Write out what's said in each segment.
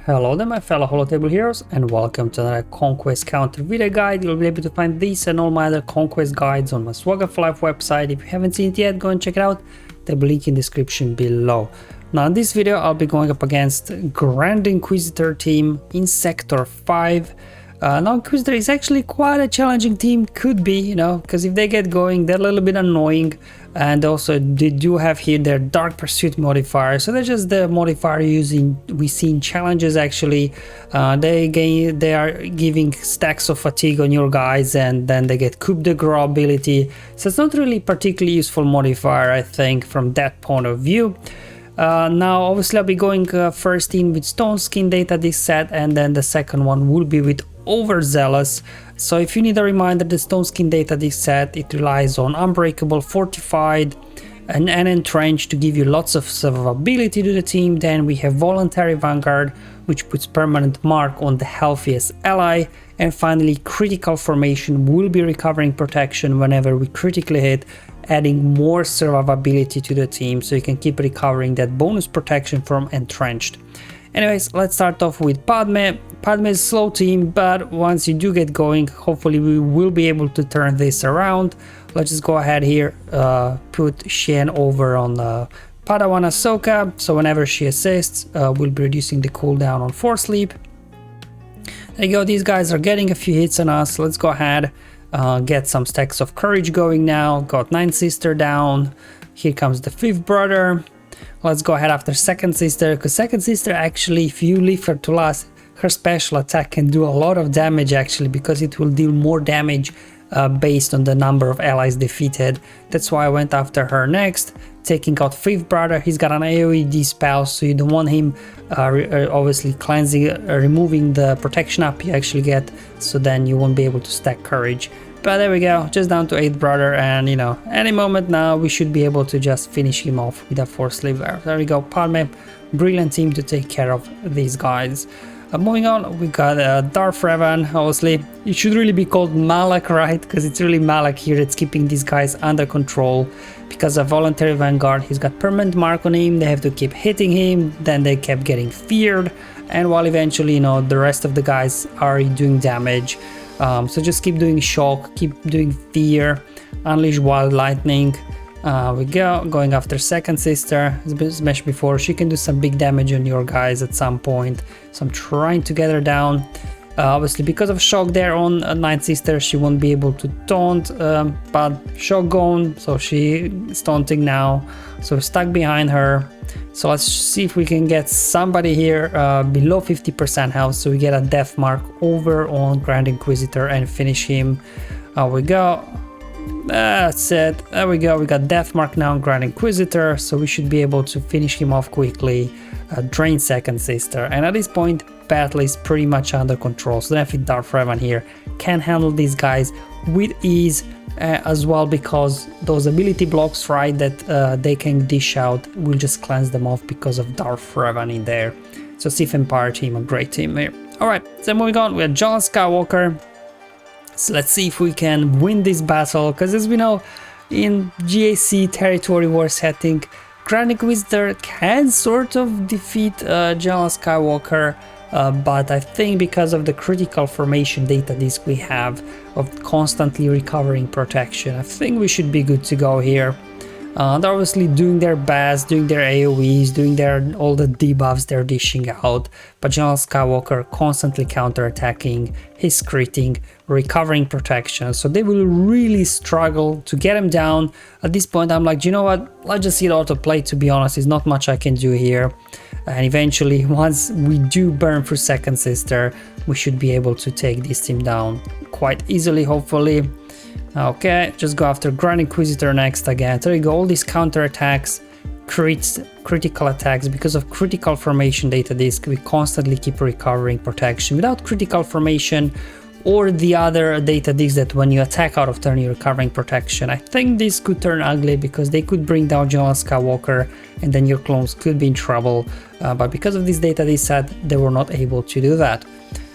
Hello there my fellow Holotable heroes, and welcome to another Conquest counter video guide. You'll be able to find these and all my other Conquest guides on my SWGOH Life website. If you haven't seen it yet, go and check it out. There'll be a link in the description below. Now in this video I'll be going up against Grand Inquisitor team in Sector 5. Now Inquisitor is actually quite a challenging team, could be, you know, because if they get going they're a little bit annoying, and also they do have here their Dark Pursuit modifier, so that's just the modifier we see in challenges actually. They are giving stacks of fatigue on your guys, and then they get coup de grace ability, so it's not really particularly useful modifier I think from that point of view. Now obviously I'll be going first in with Stoneskin data this set, and then the second one will be with Overzealous. So if you need a reminder, the Stoneskin data this set, it relies on Unbreakable, Fortified and Entrenched to give you lots of survivability to the team. Then we have Voluntary Vanguard, which puts permanent mark on the healthiest ally, and finally Critical Formation will be recovering protection whenever we critically hit, adding more survivability to the team, so you can keep recovering that bonus protection from Entrenched. Anyways, let's start off with Padme. Padme is a slow team, but once you do get going, hopefully we will be able to turn this around. Let's just go ahead here, put Shen over on Padawan Ahsoka, so whenever she assists, we'll be reducing the cooldown on Force Leap. There you go, these guys are getting a few hits on us. Let's go ahead, get some stacks of courage going now. Got 9th sister down. Here comes the 5th brother. Let's go ahead after 2nd sister, because 2nd sister actually, if you leave her to last, her special attack can do a lot of damage actually, because it will deal more damage based on the number of allies defeated. That's why I went after her next, taking out 5th brother. He's got an AoE spell, so you don't want him obviously cleansing, removing the protection up you actually get, so then you won't be able to stack courage. But there we go, just down to 8th brother, and you know, any moment now we should be able to just finish him off with a Force Leap there. There we go, Padme, brilliant team to take care of these guys. Moving on, we got Darth Revan. Obviously it should really be called Malak, right? Because it's really Malak here that's keeping these guys under control. Because of Voluntary Vanguard, he's got permanent mark on him, they have to keep hitting him, then they kept getting feared, and while eventually, you know, the rest of the guys are doing damage. So just keep doing shock, keep doing fear, unleash wild lightning. We go, going after 2nd sister. As mentioned before, she can do some big damage on your guys at some point, so I'm trying to get her down. Obviously because of shock there on 9th sister, she won't be able to taunt, but shock gone, so she is taunting now, so we're stuck behind her. So let's see if we can get somebody here below 50% health, so we get a death mark over on Grand Inquisitor and finish him. We go, that's it, there we go, we got death mark now on Grand Inquisitor, so we should be able to finish him off quickly, drain 2nd sister, and at this point battle is pretty much under control, so definitely Darth Revan here can handle these guys with ease. As well, because those ability blocks, right, that they can dish out, will just cleanse them off because of Darth Revan in there. So Sith Empire team, a great team here. Alright, so moving on, we have Jedi Skywalker. So let's see if we can win this battle, because as we know, in GAC territory war setting, Grand Inquisitor can sort of defeat Jedi Skywalker. But I think because of the critical formation data disk we have of constantly recovering protection, I think we should be good to go here. They're obviously doing their best, doing their AoEs, doing all the debuffs they're dishing out, but General Skywalker constantly counterattacking, he's critting, recovering protection, so they will really struggle to get him down. At this point I'm like, you know what, let's just hit autoplay, to be honest, there's not much I can do here. And eventually, once we do burn through 2nd sister, we should be able to take this team down quite easily, hopefully. Okay, just go after Grand Inquisitor next again. There you go, all these counter attacks, critical attacks. Because of critical formation data disk, we constantly keep recovering protection. Without critical formation or the other data disks that when you attack out of turn you're recovering protection, I think this could turn ugly, because they could bring down General Skywalker and then your clones could be in trouble. But because of this data disk set, they were not able to do that.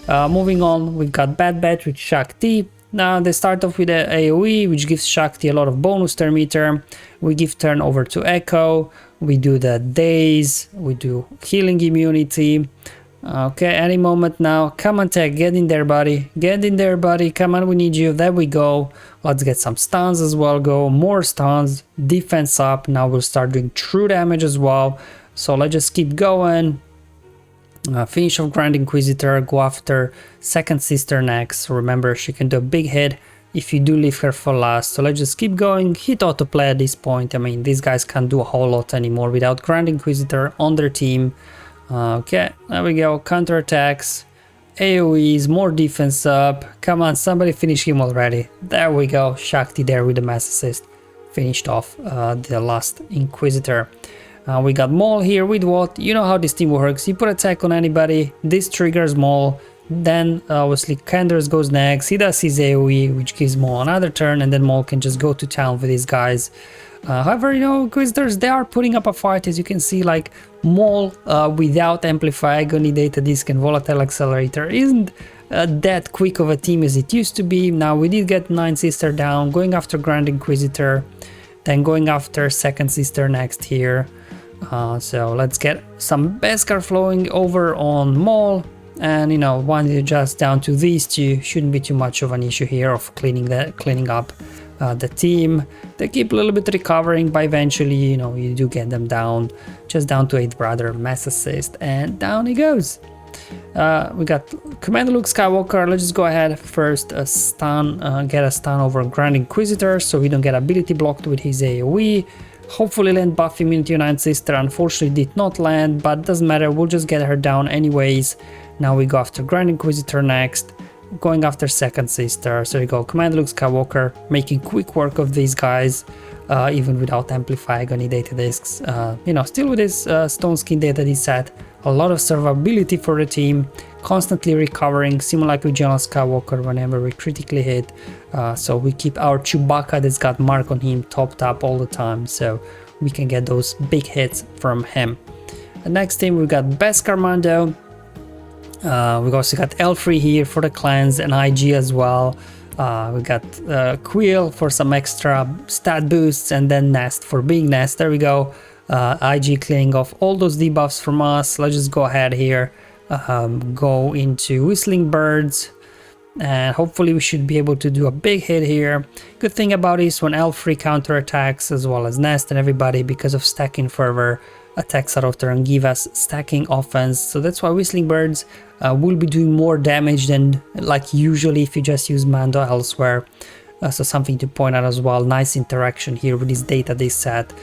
Moving on, we've got Bad Batch with Shakti. Now they start off with the AoE, which gives Shakti a lot of bonus turn meter. We give turn over to Echo, we do the daze, we do healing immunity. Okay, any moment now. Come on, Tech, get in there, buddy. Get in there, buddy. Come on, we need you. There we go. Let's get some stuns as well. Go more stuns. Defense up. Now we'll start doing true damage as well. So let's just keep going. Finish off Grand Inquisitor. Go after second sister next. Remember, she can do a big hit if you do leave her for last. So let's just keep going. Hit autoplay at this point. I mean, these guys can't do a whole lot anymore without Grand Inquisitor on their team. Okay, there we go. Counterattacks, AoEs, more defense up. Come on, somebody finish him already. There we go. Shakti there with the mass assist. Finished off the last Inquisitor. We got Maul here with what? You know how this team works. You put attack on anybody, this triggers Maul. Then obviously Candace goes next. He does his AoE, which gives Maul another turn, and then Maul can just go to town with these guys. However, you know, Inquisitors, they are putting up a fight, as you can see. Like Maul without Amplify, Agony, Data Disc and Volatile Accelerator isn't that quick of a team as it used to be. Now we did get 9 Sister down, going after Grand Inquisitor, then going after second Sister next here. So let's get some Beskar flowing over on Maul. And you know, once you're just down to these two, shouldn't be too much of an issue here of cleaning up the team. They keep a little bit recovering, but eventually, you know, you do get them down, just down to 8 brother, mass assist, and down he goes. We got Commander Luke Skywalker. Let's just go ahead first, get a stun over Grand Inquisitor so we don't get ability blocked with his AoE. Hopefully land buff immunity on 9 Sister. Unfortunately did not land, but doesn't matter, we'll just get her down anyways. Now we go after Grand Inquisitor next, going after second Sister. So we go Commander Luke Skywalker, making quick work of these guys, even without Amplify Agony data discs. You know, still with his Stoneskin data disc set, a lot of survivability for the team, constantly recovering, similar like with General Skywalker whenever we critically hit. So we keep our Chewbacca that's got mark on him topped up all the time, so we can get those big hits from him. The next team we got Beskar Mando. We also got L3 here for the clans and IG as well. We got Quill for some extra stat boosts, and then Nest for being Nest. There we go. IG cleaning off all those debuffs from us. Let's just go ahead here, go into Whistling Birds, and hopefully we should be able to do a big hit here. Good thing about this when L3 counterattacks as well as Nest and everybody, because of stacking fervor, attacks out of turn give us stacking offense. So that's why Whistling Birds will be doing more damage than like usually if you just use Mando elsewhere. So something to point out as well. Nice interaction here with this data they set,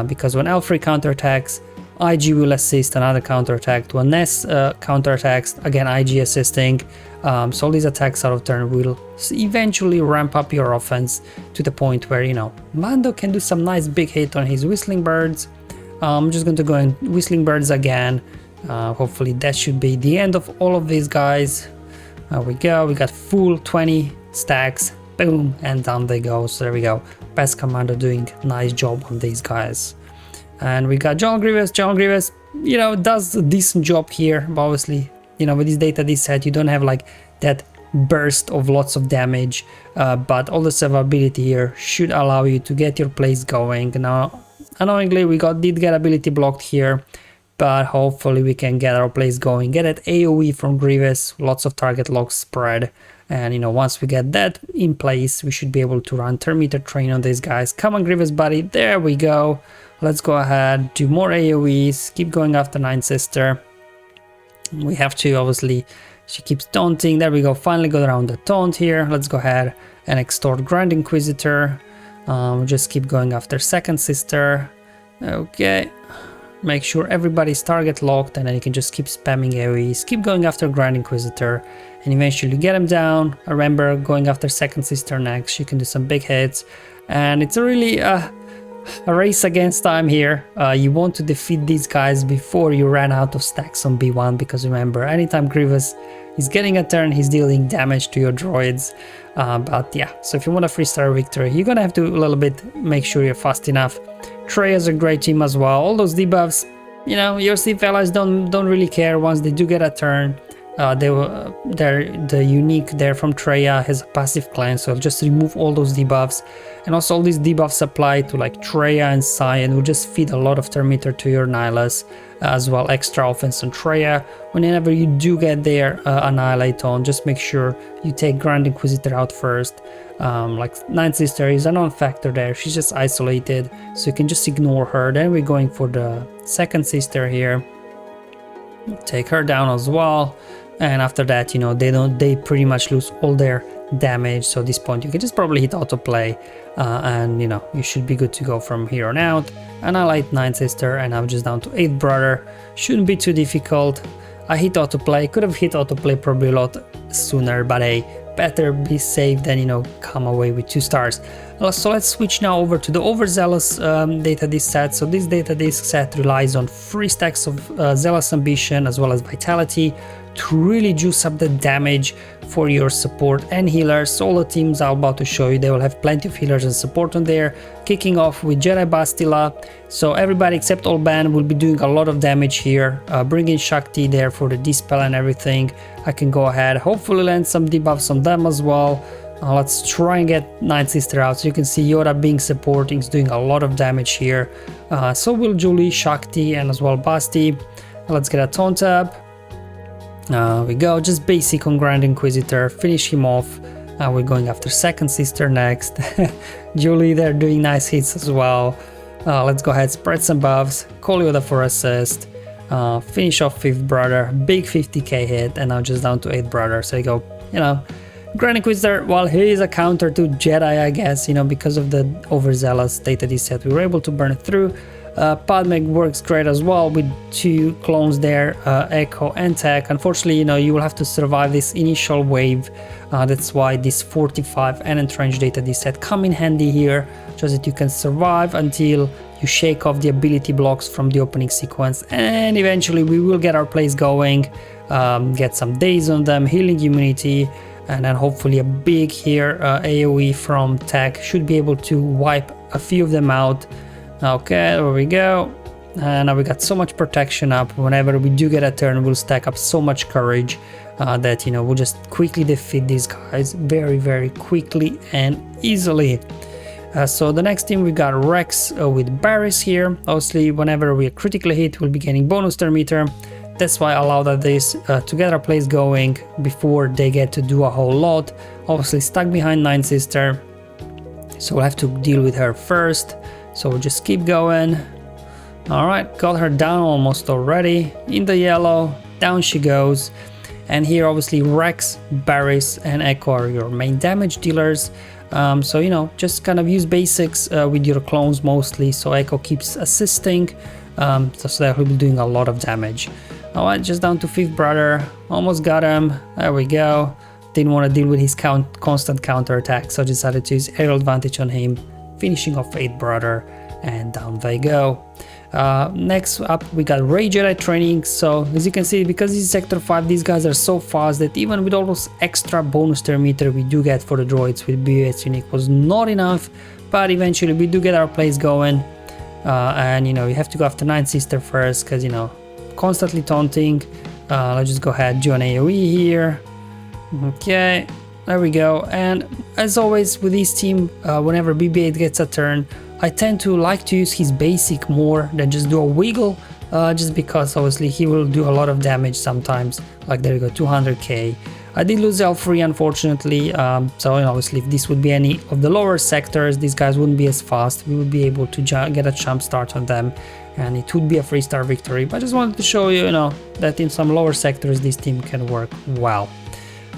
because when L3 counterattacks, IG will assist another counterattack. When Ness counterattacks, again IG assisting. So all these attacks out of turn will eventually ramp up your offense to the point where, you know, Mando can do some nice big hit on his Whistling Birds. I'm just going to go in Whistling Birds again. Hopefully that should be the end of all of these guys. There we go. We got full 20 stacks. Boom, and down they go. So there we go. Best Commander doing nice job on these guys. And we got John Grievous. John Grievous, you know, does a decent job here. But obviously, you know, with this data this set, you don't have like that burst of lots of damage. But all the survivability here should allow you to get your plays going. Now, annoyingly, we did get ability blocked here, but hopefully we can get our plays going. Get that AoE from Grievous, lots of target locks spread, and you know, once we get that in place, we should be able to run Terminator Train on these guys. Come on, Grievous buddy, there we go. Let's go ahead, do more AoEs, keep going after 9 Sister. We have to, obviously, she keeps taunting. There we go, finally got around the taunt here. Let's go ahead and extort Grand Inquisitor. Just keep going after second Sister. Okay, make sure everybody's target locked, and then you can just keep spamming AoEs, keep going after Grand Inquisitor, and eventually get him down. Remember, going after second Sister next, you can do some big hits, and it's a really a race against time here. You want to defeat these guys before you run out of stacks on B1, because remember, anytime Grievous is getting a turn, he's dealing damage to your droids. But yeah, so if you want a 3-star victory, you're gonna have to a little bit make sure you're fast enough. Traya is a great team as well. All those debuffs, you know, your Sith allies don't really care once they do get a turn. The unique there from Traya has a passive clan, so I'll just remove all those debuffs, and also all these debuffs apply to like Traya and Cyan will just feed a lot of turn meter to your Nihilus, as well extra offense on Traya. Whenever you do get their Annihilate on, just make sure you take Grand Inquisitor out first. Like Ninth Sister is a non-factor there, she's just isolated, so you can just ignore her. Then we're going for the Second Sister here, take her down as well. And after that, you know, they pretty much lose all their damage, so at this point you can just probably hit autoplay, and you know, you should be good to go from here on out. And I like Ninth Sister, and I'm just down to 8th Brother. Shouldn't be too difficult. I hit autoplay, could have hit autoplay probably a lot sooner, but hey, better be safe than, you know, come away with 2 stars. So let's switch now over to the Overzealous data disc set. So this data disc set relies on 3 stacks of Zealous Ambition as well as Vitality to really juice up the damage for your support and healers. So all the teams I'm about to show you, they will have plenty of healers and support on there. Kicking off with Jedi Bastila, so everybody except Olban will be doing a lot of damage here. Bring in Shakti there for the dispel and everything. I can go ahead, hopefully land some debuffs on them as well. Let's try and get Ninth Sister out. So you can see Yoda being supporting is doing a lot of damage here. So will Julie, Shakti, and as well Basti. Let's get a taunt up. We go, just basic on Grand Inquisitor, finish him off. We're going after Second Sister next. Julie, they're doing nice hits as well. Let's go ahead, spread some buffs, call Yoda for assist, finish off 5th Brother, big 50k hit, and now just down to 8th Brother. So you go, you know, Grand Inquisitor, while he is a counter to Jedi, I guess, you know, because of the Overzealous data this set, we were able to burn it through. Padme works great as well with 2 clones there, Echo and Tech. Unfortunately, you know, you will have to survive this initial wave. That's why this 45 and Entrenched data this set come in handy here, just that you can survive until you shake off the ability blocks from the opening sequence, and eventually we will get our plays going, get some days on them, healing immunity, and then hopefully a big here AoE from Tech should be able to wipe a few of them out. Okay, there we go. And now we got so much protection up. Whenever we do get a turn, we'll stack up so much courage that, you know, we'll just quickly defeat these guys very, very quickly and easily. So the next team we got Rex with Barris here. Obviously, whenever we are critically hit, we'll be getting bonus turn meter. That's why I allowed this to get our plays going before they get to do a whole lot. Obviously stuck behind Ninth Sister, so we'll have to deal with her first. So we'll just keep going. Alright, got her down almost already. In the yellow, down she goes. And here obviously Rex, Barris, and Echo are your main damage dealers. So, you know, just kind of use basics with your clones mostly. So Echo keeps assisting, so that he'll be doing a lot of damage. Alright, just down to 5th Brother. Almost got him. There we go. Didn't want to deal with his constant counter attack, so decided to use aerial advantage on him. Finishing off 8th Brother, and down they go. Next up we got Ray Jedi training. So as you can see, because this is sector 5, these guys are so fast that even with all those extra bonus turn meter we do get for the droids with BOS unique was not enough, but eventually we do get our plays going. And you know, you have to go after Ninth Sister first, because, you know, constantly taunting. Let's just go ahead, do an AoE here. Okay, there we go. And as always with this team, whenever BB-8 gets a turn, I tend to like to use his basic more than just do a wiggle, just because obviously he will do a lot of damage sometimes. Like there you go, 200k. I did lose L3 unfortunately, so obviously if this would be any of the lower sectors, these guys wouldn't be as fast. We would be able to get a jump start on them, and it would be a 3-star victory. But I just wanted to show you, you know, that in some lower sectors this team can work well.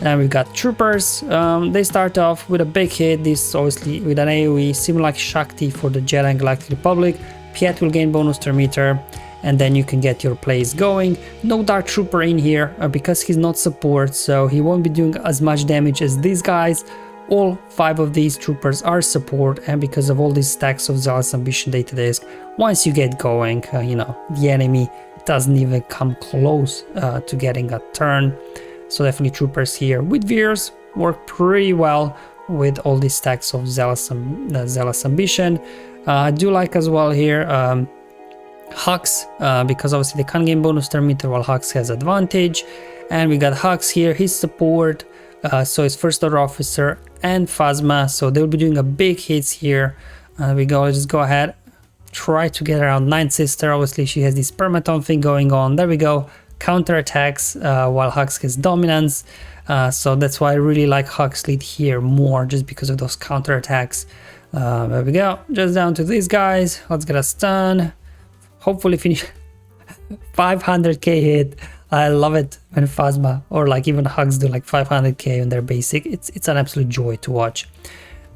Then we've got Troopers. They start off with a big hit, this obviously with an AoE, similar like Shakti for the Jedi and Galactic Republic. Piet will gain bonus turn meter, and then you can get your plays going. No Dark Trooper in here because he's not support, so he won't be doing as much damage as these guys. All 5 of these troopers are support, and because of all these stacks of Zealous Ambition data disc, once you get going, you know, the enemy doesn't even come close to getting a turn. So definitely troopers here with Veers work pretty well with all these stacks of Zealous Ambition. I do like as well here Hux, because obviously they can't gain bonus turn meter while Hux has advantage. And we got Hux here, his support, so his first order officer and Phasma, so they'll be doing a big hits here. We go, let's just go ahead, try to get around Ninth Sister. Obviously she has this permaton thing going on. There we go, counter attacks while Hux gets dominance. So that's why I really like Hux lead here more, just because of those counter attacks. There we go, just down to these guys. Let's get a stun, hopefully finish 500k hit. I love it when Phasma or like even Hux do like 500k on their basic. It's an absolute joy to watch.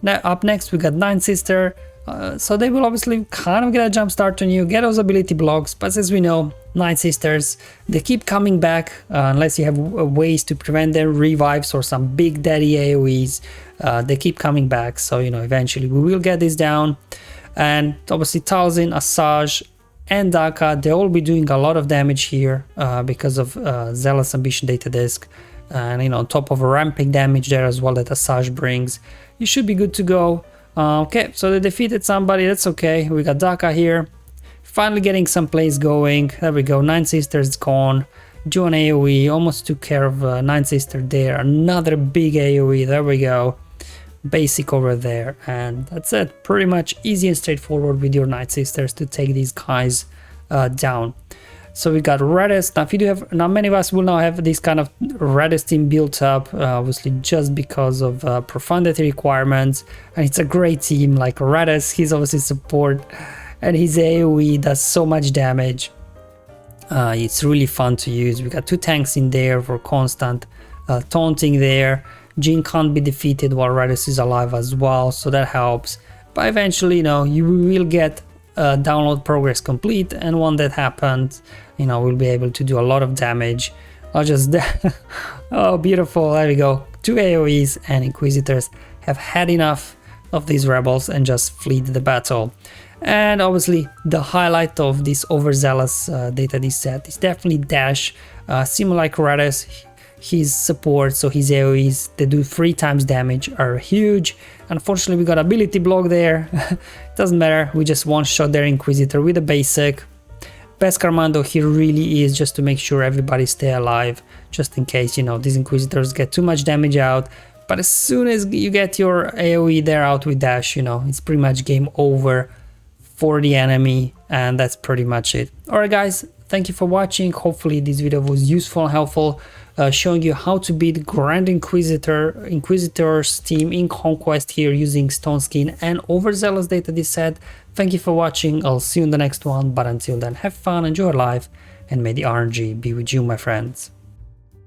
Now up next we got Ninth Sister. So they will obviously kind of get a jump start on you, get those ability blocks, but as we know, Ninth Sisters, they keep coming back unless you have ways to prevent their revives or some big daddy AoEs. They keep coming back, so you know, eventually we will get this down. And obviously Talzin, Asajj and Daka, they'll all be doing a lot of damage here because of Zealous Ambition data disk, and you know, on top of a ramping damage there as well that Asajj brings, you should be good to go. Okay, so they defeated somebody, that's okay. We got Daka here, finally getting some plays going. There we go, Ninth Sister's gone. Joan AoE almost took care of Ninth Sister there. Another big AoE, there we go. Basic over there, and that's it. Pretty much easy and straightforward with your Ninth Sisters to take these guys down. So we got Raddus. Now if you do have, now many of us will now have this kind of Raddus team built up, obviously just because of profundity requirements, and it's a great team. Like Raddus, he's obviously support, and his AoE does so much damage. It's really fun to use. We got 2 tanks in there for constant taunting there. Jin can't be defeated while Raddus is alive as well, so that helps. But eventually, you know, you will get download progress complete, and when that happens, you know, we'll be able to do a lot of damage. I'll just oh, beautiful, there we go. 2 AoEs, and Inquisitors have had enough of these rebels and just flee the battle. And obviously the highlight of this Overzealous data this set is definitely Dash. Similar like Raddus, his support, so his AoEs, they do 3 times damage, are huge. Unfortunately we got ability block there. Doesn't matter, we just one-shot their Inquisitor with a basic. Best commando here really is just to make sure everybody stay alive, just in case, you know, these Inquisitors get too much damage out. But as soon as you get your AoE there out with Dash, you know, it's pretty much game over for the enemy, and that's pretty much it. Alright guys, thank you for watching. Hopefully this video was useful and helpful, showing you how to beat Grand Inquisitor's team in Conquest here using Stoneskin and Overzealous data this set. Thank you for watching. I'll see you in the next one, but until then, have fun, enjoy life, and may the RNG be with you, my friends.